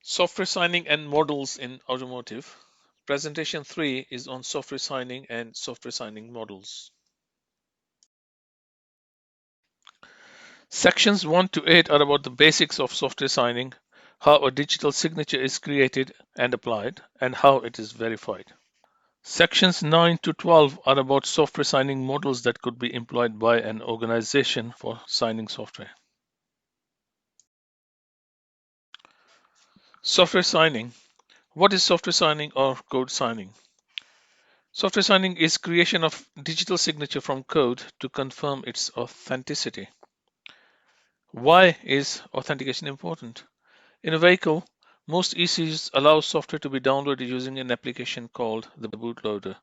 Software signing and models in automotive. Presentation 3 is on software signing and software signing models. Sections 1 to 8 are about the basics of software signing, how a digital signature is created and applied, and how it is verified. Sections 9 to 12 are about software signing models that could be employed by an organization for signing software. Software signing. What is software signing or code signing? Software signing is creation of digital signature from code to confirm its authenticity. Why is authentication important? In a vehicle, most ECUs allow software to be downloaded using an application called the bootloader.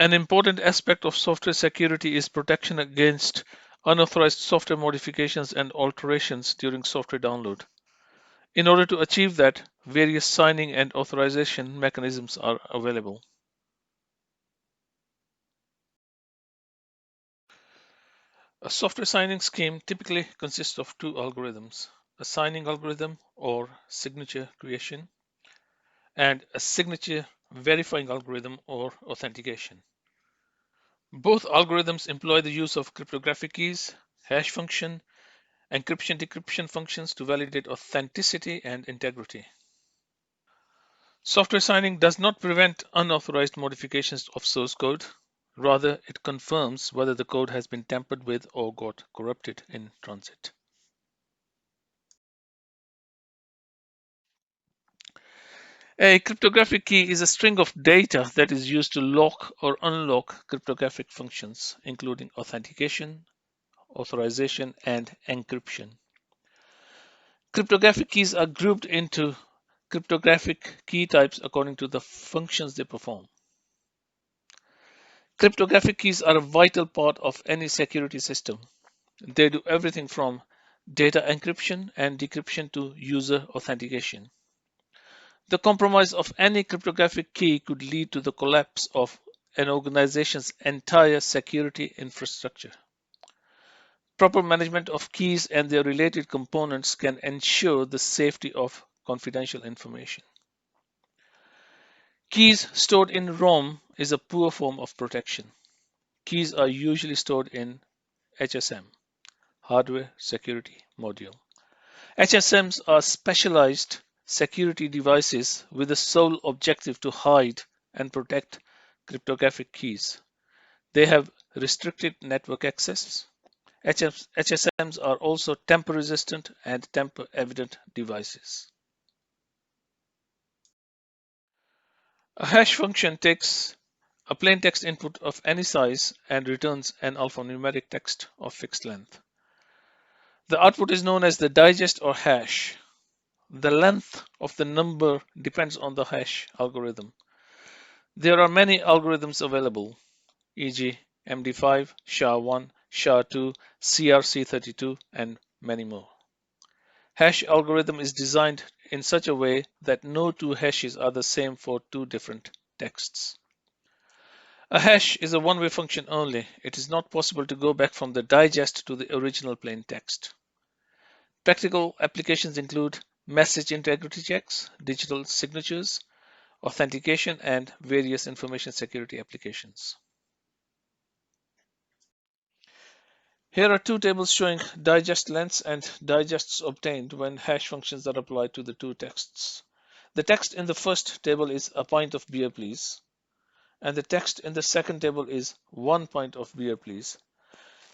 An important aspect of software security is protection against unauthorized software modifications and alterations during software download. In order to achieve that, various signing and authorization mechanisms are available. A software signing scheme typically consists of two algorithms, a signing algorithm or signature creation, and a signature verifying algorithm or authentication. Both algorithms employ the use of cryptographic keys, hash function, encryption-decryption functions to validate authenticity and integrity. Software signing does not prevent unauthorized modifications of source code. Rather, it confirms whether the code has been tampered with or got corrupted in transit. A cryptographic key is a string of data that is used to lock or unlock cryptographic functions, including authentication, authorization, and encryption. Cryptographic keys are grouped into cryptographic key types according to the functions they perform. Cryptographic keys are a vital part of any security system. They do everything from data encryption and decryption to user authentication. The compromise of any cryptographic key could lead to the collapse of an organization's entire security infrastructure. Proper management of keys and their related components can ensure the safety of confidential information. Keys stored in ROM is a poor form of protection. Keys are usually stored in HSM, Hardware Security Module. HSMs are specialized security devices with the sole objective to hide and protect cryptographic keys. They have restricted network access. HSMs are also tamper-resistant and tamper-evident devices. A hash function takes a plain text input of any size and returns an alphanumeric text of fixed length. The output is known as the digest or hash. The length of the number depends on the hash algorithm. There are many algorithms available, e.g. MD5, SHA-1, SHA-2, CRC32, and many more. Hash algorithm is designed in such a way that no two hashes are the same for two different texts. A hash is a one-way function only. It is not possible to go back from the digest to the original plain text. Practical applications include message integrity checks, digital signatures, authentication, and various information security applications. Here are two tables showing digest lengths and digests obtained when hash functions are applied to the two texts. The text in the first table is a pint of beer, please, and the text in the second table is 1 pint of beer, please.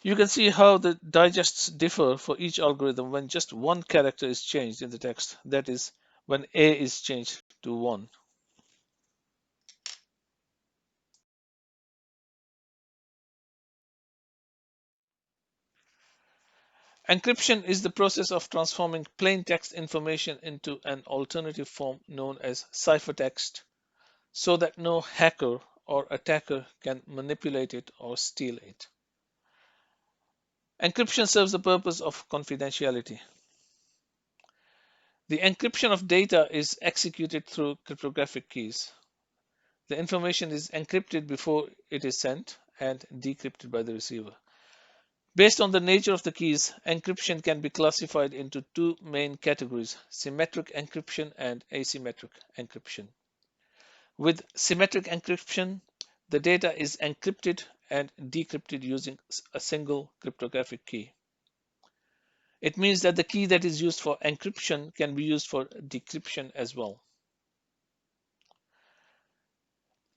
You can see how the digests differ for each algorithm when just one character is changed in the text, that is, when A is changed to 1. Encryption is the process of transforming plain text information into an alternative form known as ciphertext so that no hacker or attacker can manipulate it or steal it. Encryption serves the purpose of confidentiality. The encryption of data is executed through cryptographic keys. The information is encrypted before it is sent and decrypted by the receiver. Based on the nature of the keys, encryption can be classified into two main categories: symmetric encryption and asymmetric encryption. With symmetric encryption, the data is encrypted and decrypted using a single cryptographic key. It means that the key that is used for encryption can be used for decryption as well.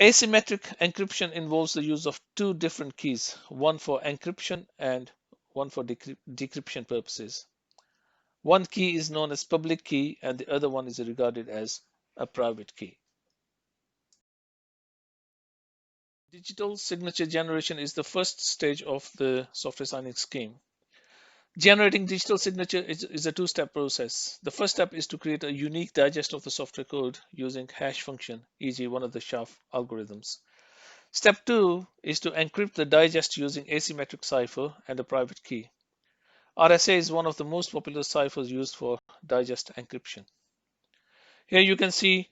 Asymmetric encryption involves the use of two different keys, one for encryption and one for decryption purposes. One key is known as public key and the other one is regarded as a private key. Digital signature generation is the first stage of the software signing scheme. Generating digital signature is a two-step process. The first step is to create a unique digest of the software code using hash function, e.g. one of the SHA algorithms. Step 2 is to encrypt the digest using asymmetric cipher and a private key. RSA is one of the most popular ciphers used for digest encryption. Here you can see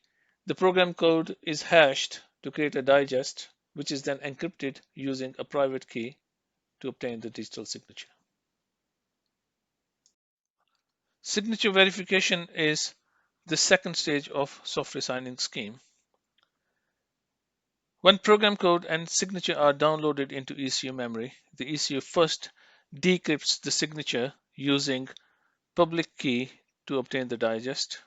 the program code is hashed to create a digest, which is then encrypted using a private key to obtain the digital signature. Signature verification is the second stage of software signing scheme. When program code and signature are downloaded into ECU memory, the ECU first decrypts the signature using public key to obtain the digest,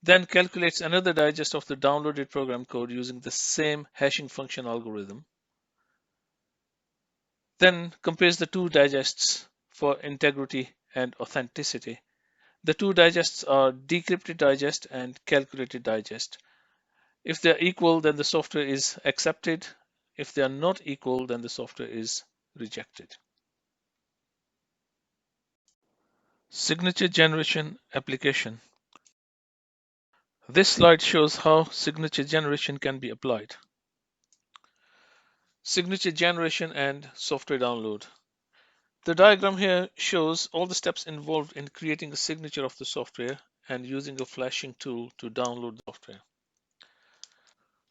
then calculates another digest of the downloaded program code using the same hashing function algorithm, then compares the two digests for integrity and authenticity. The two digests are decrypted digest and calculated digest. If they are equal, then the software is accepted. If they are not equal, then the software is rejected. Signature generation application. This slide shows how signature generation can be applied. Signature generation and software download. The diagram here shows all the steps involved in creating a signature of the software and using a flashing tool to download the software.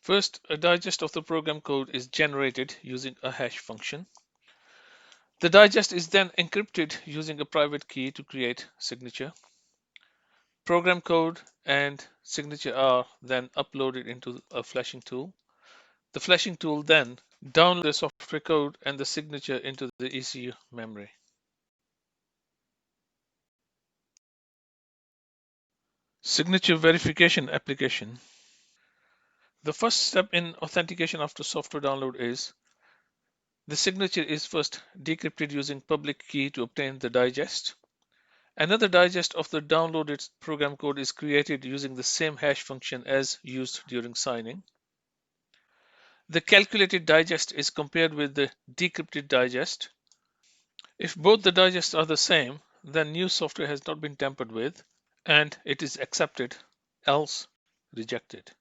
First, a digest of the program code is generated using a hash function. The digest is then encrypted using a private key to create signature. Program code and signature are then uploaded into a flashing tool. The flashing tool then downloads the software code and the signature into the ECU memory. Signature verification application. The first step in authentication after software download is the signature is first decrypted using public key to obtain the digest. Another digest of the downloaded program code is created using the same hash function as used during signing. The calculated digest is compared with the decrypted digest. If both the digests are the same, then new software has not been tampered with and it is accepted, else rejected.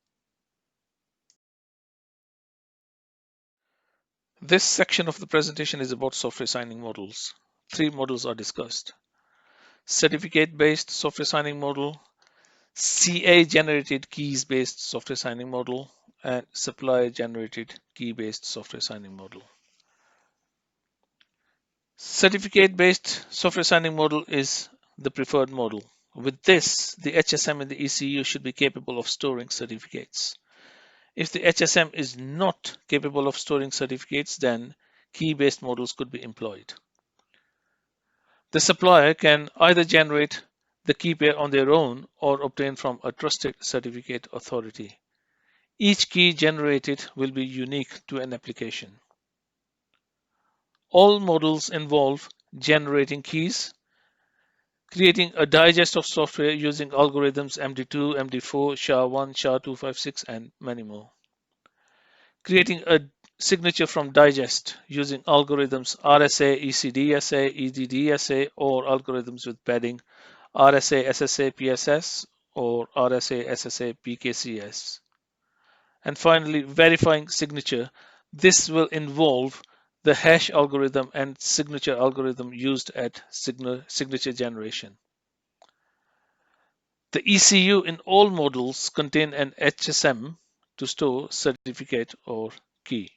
This section of the presentation is about software signing models. Three models are discussed: certificate-based software signing model, CA-generated keys-based software signing model, and supplier-generated key-based software signing model. Certificate-based software signing model is the preferred model. With this, the HSM in the ECU should be capable of storing certificates. If the HSM is not capable of storing certificates, then key-based models could be employed. The supplier can either generate the key pair on their own or obtain from a trusted certificate authority. Each key generated will be unique to an application. All models involve generating keys, creating a digest of software using algorithms MD2, MD4, SHA-1, SHA-256, and many more. Creating a signature from digest using algorithms RSA, ECDSA, EDDSA, or algorithms with padding RSA, SSA, PSS, or RSA, SSA, PKCS. And finally, verifying signature. This will involve the hash algorithm and signature algorithm used at signature generation. The ECU in all models contain an HSM to store certificate or key.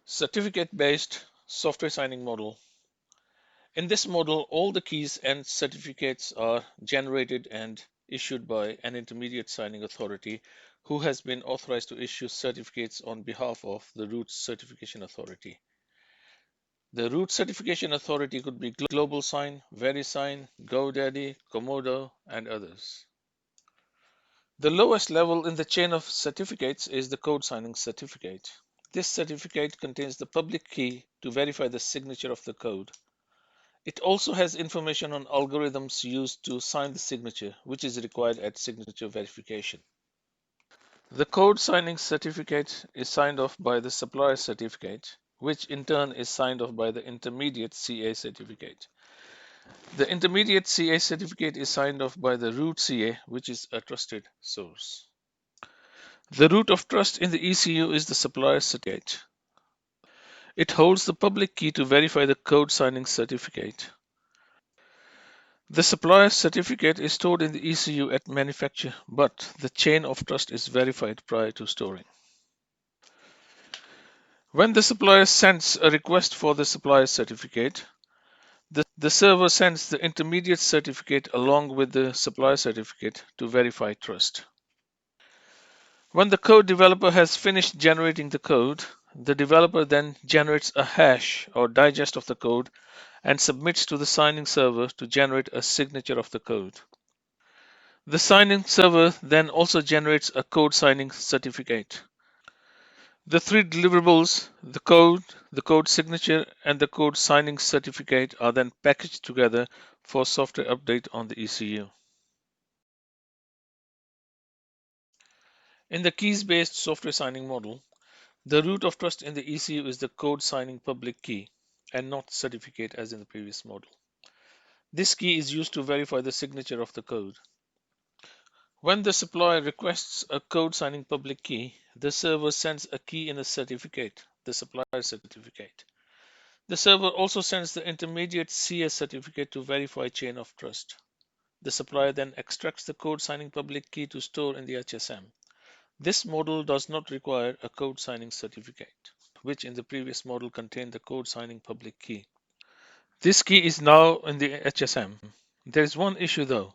Certificate-based software signing model. In this model, all the keys and certificates are generated and issued by an intermediate signing authority who has been authorized to issue certificates on behalf of the root certification authority. The root certification authority could be GlobalSign, VeriSign, GoDaddy, Komodo, and others. The lowest level in the chain of certificates is the code signing certificate. This certificate contains the public key to verify the signature of the code. It also has information on algorithms used to sign the signature, which is required at signature verification. The code signing certificate is signed off by the supplier certificate, which in turn is signed off by the intermediate CA certificate. The intermediate CA certificate is signed off by the root CA, which is a trusted source. The root of trust in the ECU is the supplier certificate. It holds the public key to verify the code signing certificate. The supplier certificate is stored in the ECU at manufacture, but the chain of trust is verified prior to storing. When the supplier sends a request for the supplier certificate, the server sends the intermediate certificate along with the supplier certificate to verify trust. When the code developer has finished generating the code, the developer then generates a hash or digest of the code and submits to the signing server to generate a signature of the code. The signing server then also generates a code signing certificate. The three deliverables, the code signature, and the code signing certificate are then packaged together for software update on the ECU. In the keys-based software signing model, the root of trust in the ECU is the code signing public key and not certificate as in the previous model. This key is used to verify the signature of the code. When the supplier requests a code signing public key, the server sends a key in a certificate, the supplier certificate. The server also sends the intermediate CS certificate to verify chain of trust. The supplier then extracts the code signing public key to store in the HSM. This model does not require a code signing certificate, which in the previous model contained the code signing public key. This key is now in the HSM. There is one issue though.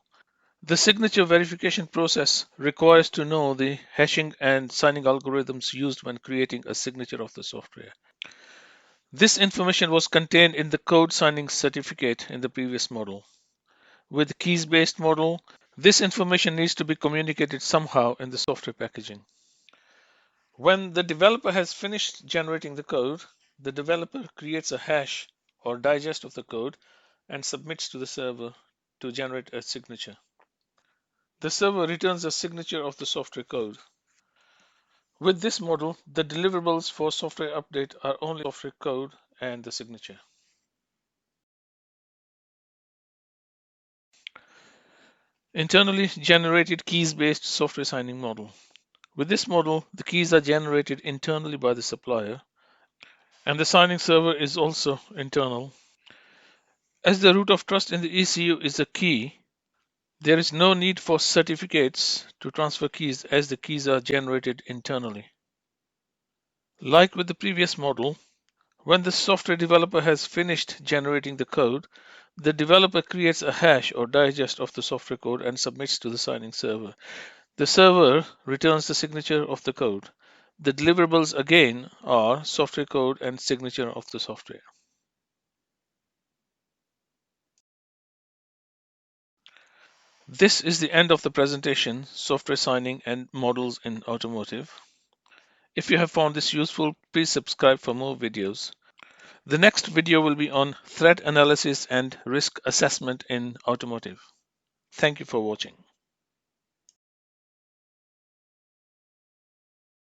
The signature verification process requires to know the hashing and signing algorithms used when creating a signature of the software. This information was contained in the code signing certificate in the previous model. With the keys-based model, this information needs to be communicated somehow in the software packaging. When the developer has finished generating the code, the developer creates a hash or digest of the code and submits to the server to generate a signature. The server returns a signature of the software code. With this model, the deliverables for software update are only software code and the signature. Internally generated keys-based software signing model. With this model, the keys are generated internally by the supplier, and the signing server is also internal. As the root of trust in the ECU is a key, there is no need for certificates to transfer keys as the keys are generated internally. Like with the previous model, when the software developer has finished generating the code, the developer creates a hash or digest of the software code and submits to the signing server. The server returns the signature of the code. The deliverables again are software code and signature of the software. This is the end of the presentation, software signing and models in automotive. If you have found this useful, please subscribe for more videos. The next video will be on threat analysis and risk assessment in automotive. Thank you for watching.